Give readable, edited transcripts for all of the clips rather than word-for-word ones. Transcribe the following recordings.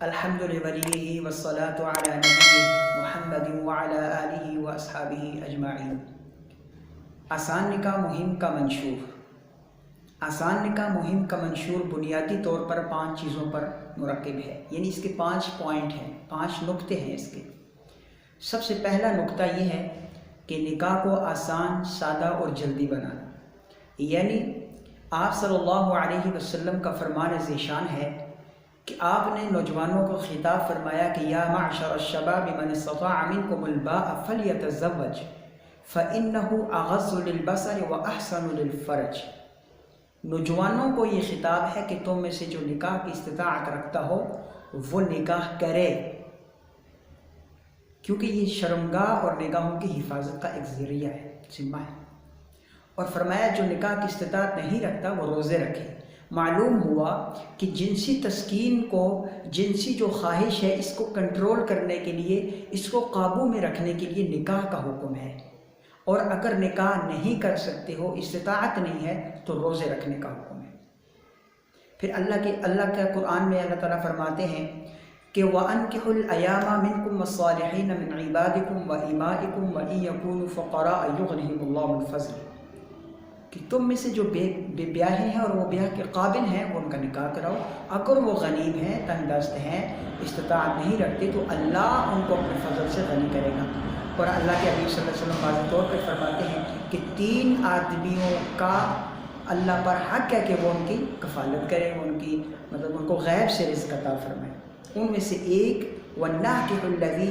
الحمد لولیہ والصلاة علی نبی محمد وعلی آلہ واصحابہ اجمعین۔ آسان نکاح مہم کا منشور۔ آسان نکاح مہم کا منشور بنیادی طور پر 5 چیزوں پر مرکب ہے، یعنی اس کے 5 پوائنٹ ہیں، 5 نقطے ہیں اس کے۔ سب سے پہلا نقطہ یہ ہے کہ نکاح کو آسان، سادہ اور جلدی بنانا، یعنی آپ صلی اللہ علیہ وسلم کا فرمان ذیشان ہے کہ آپ نے نوجوانوں کو خطاب فرمایا کہ یا معشر الشباب من استطاع منکم الباء فلیتزوج فإنہ اغض للبصر واحسن للفرج۔ نوجوانوں کو یہ خطاب ہے کہ تم میں سے جو نکاح کی استطاعت رکھتا ہو وہ نکاح کرے، کیونکہ یہ شرمگاہ اور نگاہوں کی حفاظت کا ایک ذریعہ ہے، ذمہ ہے۔ اور فرمایا جو نکاح کی استطاعت نہیں رکھتا وہ روزے رکھے۔ معلوم ہوا کہ جنسی تسکین کو، جنسی جو خواہش ہے اس کو کنٹرول کرنے کے لیے، اس کو قابو میں رکھنے کے لیے نکاح کا حکم ہے، اور اگر نکاح نہیں کر سکتے ہو، استطاعت نہیں ہے، تو روزے رکھنے کا حکم ہے۔ پھر اللہ کے قرآن میں اللہ تعالیٰ فرماتے ہیں کہ وَأَنكِحُوا الْأَيَامَ مِنكُمْ وَالصَّالِحِينَ مِنْ عِبَادِكُمْ وَإِمَائِكُمْ وَإِن يَكُونُوا فُقَرَاءَ يُغْنِهِمُ اللَّهُ مِنْ فَضْلِهِ، کہ تم میں سے جو بے بیاہے ہیں اور وہ بیاہ کے قابل ہیں وہ ان کا نکاح کراؤ، اگر وہ غنیم ہیں، تنگ دست ہیں، استطاعت نہیں رکھتے تو اللہ ان کو اپنے فضل سے غنی کرے گا۔ اور اللہ کے حبیب صلی اللہ علیہ وسلم واضح طور پر فرماتے ہیں کہ 3 آدمیوں کا اللہ پر حق ہے کہ وہ ان کی کفالت کرے، ان کی ان کو غیب سے رزق عطا فرمائے۔ ان میں سے ایک وَالنَّاكِحُ الَّذِي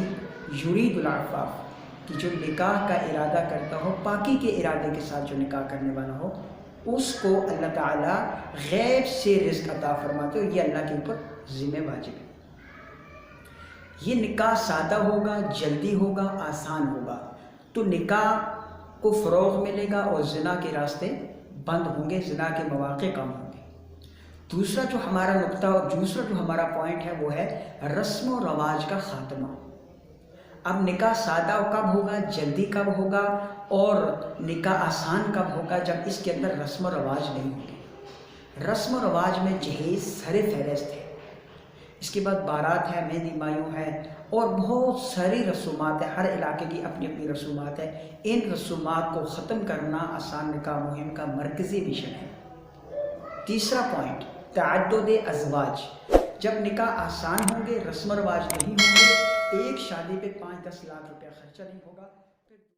يُرِيدُ الْعَفَافَ، کہ جو نکاح کا ارادہ کرتا ہو، پاکی کے ارادے کے ساتھ جو نکاح کرنے والا ہو، اس کو اللہ تعالیٰ غیب سے رزق عطا فرماتے ہو، یہ اللہ کے اوپر ذمہ واجب ہے۔ یہ نکاح سادہ ہوگا، جلدی ہوگا، آسان ہوگا تو نکاح کو فروغ ملے گا اور زنا کے راستے بند ہوں گے، زنا کے مواقع کم ہوں گے۔ دوسرا جو ہمارا نقطہ اور دوسرا جو ہمارا پوائنٹ ہے وہ ہے رسم و رواج کا خاتمہ۔ اب نکاح سادہ کب ہوگا، جلدی کب ہوگا، اور نکاح آسان کب ہوگا؟ جب اس کے اندر رسم و رواج نہیں ہوں گے۔ رسم و رواج میں جہیز سر فہرست ہے، اس کے بعد بارات ہے، مہندی مایوں ہے، اور بہت ساری رسومات ہیں، ہر علاقے کی اپنی اپنی رسومات ہیں۔ ان رسومات کو ختم کرنا آسان نکاح مہم کا مرکزی مشن ہے۔ تیسرا پوائنٹ تعدد ازواج۔ جب نکاح آسان ہوں گے، رسم و رواج نہیں ہوں گے، ایک شادی پہ 5-10 لاکھ روپیہ خرچہ نہیں ہوگا۔